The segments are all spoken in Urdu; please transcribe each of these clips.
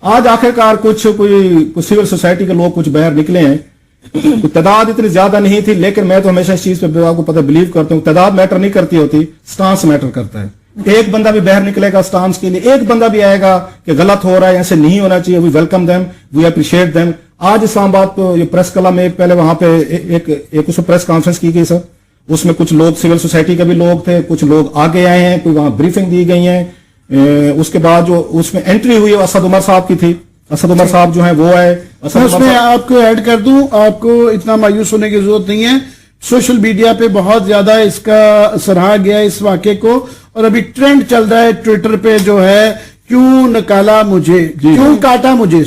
آج آخرکار کچھ کوئی سول سوسائٹی کے لوگ کچھ باہر نکلے ہیں. تعداد اتنی زیادہ نہیں تھی, لیکن میں تو ہمیشہ اس چیز پہ آپ کو پتہ بلیو کرتا ہوں, تعداد میٹر نہیں کرتی ہوتی, سٹانس میٹر کرتا ہے. ایک بندہ بھی باہر نکلے گا سٹانس کے لیے, ایک بندہ بھی آئے گا کہ غلط ہو رہا ہے, ایسے نہیں ہونا چاہیے, we welcome them, we appreciate them. آج اسلام آباد تو یہ پریس کلب میں پہلے وہاں پہ ایک اس پریس کانفرنس کی گئی سر, اس میں کچھ لوگ سول سوسائٹی کے بھی لوگ تھے, کچھ لوگ آگے آئے ہیں, کوئی وہاں بریفنگ دی گئی ہیں. اس کے بعد جو اس میں انٹری ہوئی اسد عمر صاحب کی تھی, اسد عمر صاحب جو ہیں وہ آئے. اس میں آپ کو ایڈ کر دوں, آپ کو اتنا مایوس ہونے کی ضرورت نہیں ہے. سوشل میڈیا پہ بہت زیادہ اس کا سراہا گیا اس واقعے کو, اور ابھی ٹرینڈ چل رہا ہے ٹویٹر پہ جو ہے, کیوں نکالا مجھے, کیوں کاٹا مجھے,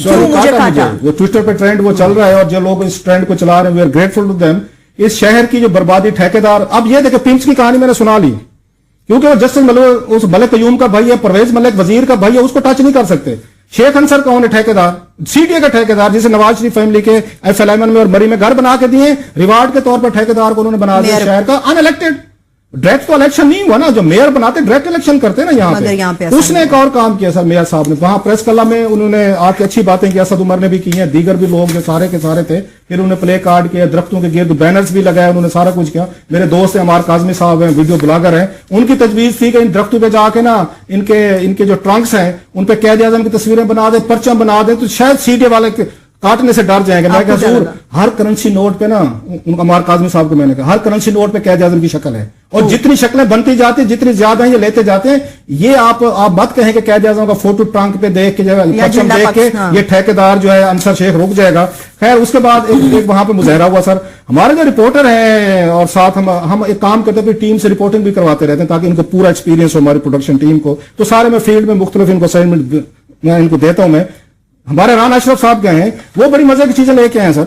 وہ ٹویٹر پہ ٹرینڈ وہ چل رہا ہے, اور جو لوگ اس ٹرینڈ کو چلا رہے ہیں, we are grateful to them. اس شہر کی جو بربادی ٹھیکیدار, اب یہ دیکھیں پمپس کی کہانی میں نے سنا لی, کیونکہ وہ جسٹس اس ملک قیوم کا بھائی ہے, پرویز ملک وزیر کا بھائی ہے, اس کو ٹچ نہیں کر سکتے. شیخ انصر کون ہے ٹھیکیدار, سی ڈی اے کا ٹھیکیدار, جسے نواز شریف فیملی کے ایف ایل ایمن میں اور مری میں گھر بنا کے دیے, ریوارڈ کے طور پر ٹھیکیدار کو انہوں نے بنا دیا شہر کا ان الیکٹڈ. ڈائریکٹ تو الیکشن نہیں ہوا نا, جو میئر بناتے ڈائریکٹ الیکشن کرتے نا یہاں پہ. اس نے ایک اور کام کیا سر میئر صاحب نے, وہاں پریس کلب میں انہوں نے آ کے اچھی باتیں کی, اسد عمر نے بھی کی ہیں, دیگر بھی لوگ جو سارے کے سارے تھے. پھر انہوں نے پلے کارڈ کیا, درختوں کے گرد بینرز بھی لگائے, انہوں نے سارا کچھ کیا. میرے دوست ہیں عمار کاظمی صاحب ہیں, ویڈیو بلاگر ہیں, ان کی تجویز تھی کہ ان درختوں پہ جا کے نا ان کے جو ٹرنکس ہیں ان پہ قائد اعظم کی تصویریں بنا دیں, پرچم بنا دیں, تو شاید سی ڈی اے والے کاٹنے سے ڈر جائیں گے. میں کہا ضرور, ہر کرنسی نوٹ پہ نا, عمار کاظمی صاحب کو میں نے کہا, ہر کرنسی نوٹ پہ قائد اعظم کی شکل ہے, اور جتنی شکلیں بنتی جاتی جتنی زیادہ ہیں یہ لیتے جاتے ہیں. یہ آپ مت کہیں کہ قائد اعظم کا فوٹو ٹرنک پہ دیکھ کے پرچم دیکھ کے یہ ٹھیکیدار جو ہے انصر شیخ رک جائے گا. خیر اس کے بعد ایک وہاں پہ مظاہرہ ہوا سر. ہمارے جو رپورٹر ہیں اور ساتھ ہم ایک کام کرتے ہیں, ٹیم سے رپورٹنگ بھی کرواتے رہتے ہیں تاکہ ان کو پورا ایکسپیرینس ہو ہماری پروڈکشن ٹیم کو. تو سارے میں فیلڈ میں مختلف ان کو اسائنمنٹ میں ان کو دیتا ہوں. میں ہمارے رانا اشرف صاحب گئے ہیں, وہ بڑی مزے کی چیزیں لے کے آئے سر.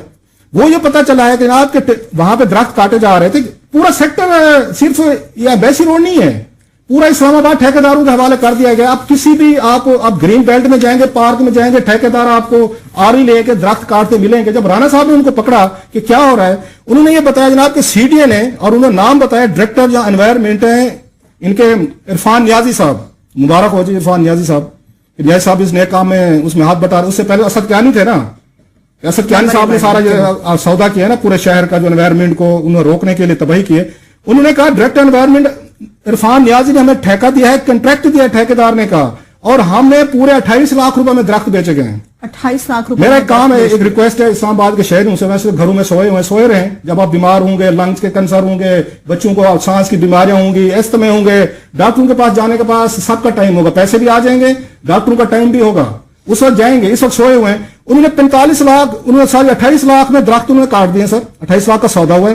وہ یہ پتا چلا ہے کہ جناب کہ وہاں پہ درخت کاٹے جا رہے تھے, پورا سیکٹر صرف یہ بیسی روڈ نہیں ہے, پورا اسلام آباد ٹھیکیداروں کے حوالے کر دیا گیا. اب کسی بھی آپ گرین بیلٹ میں جائیں گے, پارک میں جائیں گے, ٹھیکیدار آپ کو آری لے کے درخت کاٹتے ملیں گے. جب رانا صاحب نے ان کو پکڑا کہ کیا ہو رہا ہے, انہوں نے یہ بتایا جناب کہ سی ڈی اے نے, اور انہوں نے نام بتایا ڈائریکٹر یا انوائرمنٹ ہیں ان کے عرفان نیازی صاحب, مبارک ہو جی عرفان نیازی صاحب. نیازی صاحب اس نئے کام میں اس میں ہاتھ بٹا رہے. اس سے پہلے اسد کیانی تھے نا, اسد کیانی صاحب نے سارا سودا کیا نا پورے شہر کا, جو انوائرمنٹ کو انہوں نے روکنے کے لیے تباہی کیے. انہوں نے کہا ڈائریکٹر انوائرمنٹ عرفان نیازی نے ہمیں ٹھیکہ دیا ہے, کنٹریکٹ دیا ہے ٹھیکیدار نے کہا, اور ہم نے پورے 28 لاکھ روپے میں درخت بیچے گئے ہیں. 28 لاکھ روپے. میرا ایک کام ہے, ایک ریکویسٹ ہے اسلام آباد کے شہریوں سے, ویسے گھروں میں سوئے رہیں. جب آپ بیمار ہوں گے, لنگس کے کینسر ہوں گے, بچوں کو سانس کی بیماریاں ہوں گی, استھمے ہوں گے, ڈاکٹروں کے پاس جانے کے پاس سب کا ٹائم ہوگا, پیسے بھی آ جائیں گے, ڈاکٹروں کا ٹائم بھی ہوگا, اس وقت جائیں گے. اس وقت سوئے ہوئے ہیں. انہوں نے 45 لاکھ, انہوں نے ساری 28 لاکھ میں درخت انہوں نے کاٹ دیے سر. 28 لاکھ کا سودا ہوا ہے.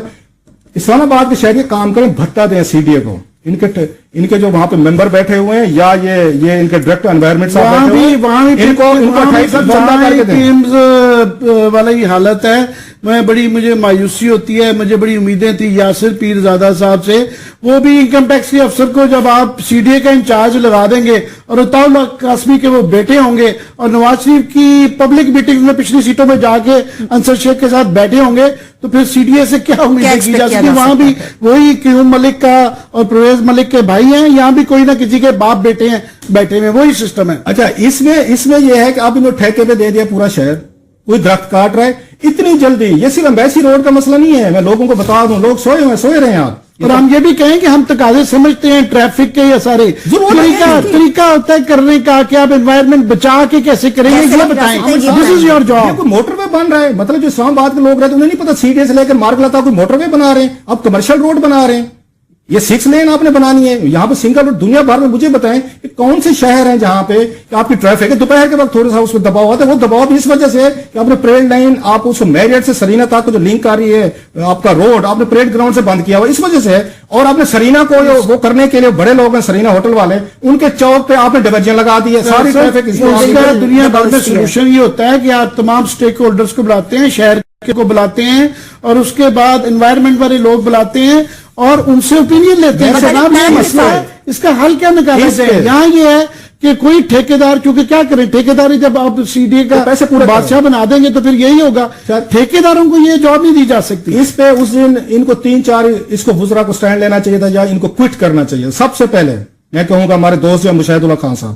اسلام آباد کے شہری کام کریں, بھٹا دیں سی ڈی اے کو. ان کے جو وہاں پہ ممبر بیٹھے ہوئے ہیں یا یہ ان کے ڈائریکٹر انوائرمنٹ صاحب ان کو 28 لاکھ چندہ کر کے دیں. والی حالت ہے. بڑی مجھے مایوسی ہوتی ہے. مجھے بڑی امیدیں تھی یاسر پیر زادہ صاحب سے, وہ بھی انکم ٹیکس کے افسر کو جب آپ سی ڈی اے کا انچارج لگا دیں گے, اور عطاء اللہ قاسمی کے وہ بیٹے ہوں گے, اور نواز شریف کی پبلک میٹنگ میں پچھلی سیٹوں میں جا کے انصر شیخ کے ساتھ بیٹھے ہوں گے, تو پھر سی ڈی اے سے کیا امید کی جا سکتی. وہاں بھی وہی قیوم ملک کا اور پرویز ملک کے بھائی ہیں, یہاں بھی کوئی نہ کسی کے باپ بیٹے ہیں بیٹھے ہوئے, وہی سسٹم ہے. اچھا اس میں یہ ہے کہ اب انہوں ٹھیکے پہ دے دیا پورا شہر, کوئی درخت کاٹ رہا ہے اتنی جلدی. یہ صرف امبیسی روڈ کا مسئلہ نہیں ہے, میں لوگوں کو بتا دوں, لوگ سوئے رہے ہیں. آپ اور ہم یہ بھی کہیں کہ ہم تقاضے سمجھتے ہیں ٹریفک کے, یا سارے طریقہ ہوتا ہے کرنے کا کہ آپ انوائرمنٹ بچا کے کیسے کریں گے, یہ بتائیں. دس از یور جاب. موٹر وے بن رہا ہے, مطلب جو اسلام آباد کے لوگ رہتے ہیں انہیں نہیں پتا, سی ڈی اے سے لے کر مارکلہ تک کوئی موٹر وے بنا رہے ہیں, اب کمرشل روڈ بنا رہے ہیں. یہ 6 لین آپ نے بنانی ہے یہاں پہ سنگل روڈ. دنیا بھر میں مجھے بتائیں کہ کون سے شہر ہیں جہاں پہ کہ آپ کی ٹریفک ہے, دوپہر کے وقت تھوڑا سا اس میں دباؤ ہوتا ہے. وہ دباؤ بھی اس وجہ سے ہے کہ آپ نے پریڈ لائن, آپ اس کو میریٹ سے سرینا تک جو لنک آ رہی ہے آپ کا روڈ, آپ نے پریڈ گراؤنڈ سے بند کیا ہوا, اس وجہ سے ہے. اور آپ نے سرینا کو وہ کرنے کے لیے بڑے لوگ ہیں سرینا ہوٹل والے, ان کے چوک پہ آپ نے ڈیویژن لگا دی ہے. ساری ٹریفک دنیا بھر میں سولوشن یہ ہوتا ہے کہ آپ تمام سٹیک ہولڈرز کو بلاتے ہیں, شہر کو بلاتے ہیں, اور اس کے بعد انوائرمنٹ والے لوگ بلاتے ہیں اور ان سے اوپینین لیتے ہیں. جناب یہ مسئلہ ہے, اس کا حل کیا نکالا جائے. یہاں یہ ہے کہ کوئی ٹھیکیدار, کیونکہ کیا کریں, ٹھیکیداری جب آپ سی ڈی اے کا پیسے پورے بادشاہ بنا دیں گے تو پھر یہی ہوگا. ٹھیکیداروں کو یہ جاب نہیں دی جا سکتی. اس پہ اس دن ان کو 3-4 اس کو وزراء کو سٹینڈ لینا چاہیے تھا, یا ان کو کوئٹ کرنا چاہیے. سب سے پہلے میں کہوں گا ہمارے دوست جو مشاہد اللہ خان صاحب,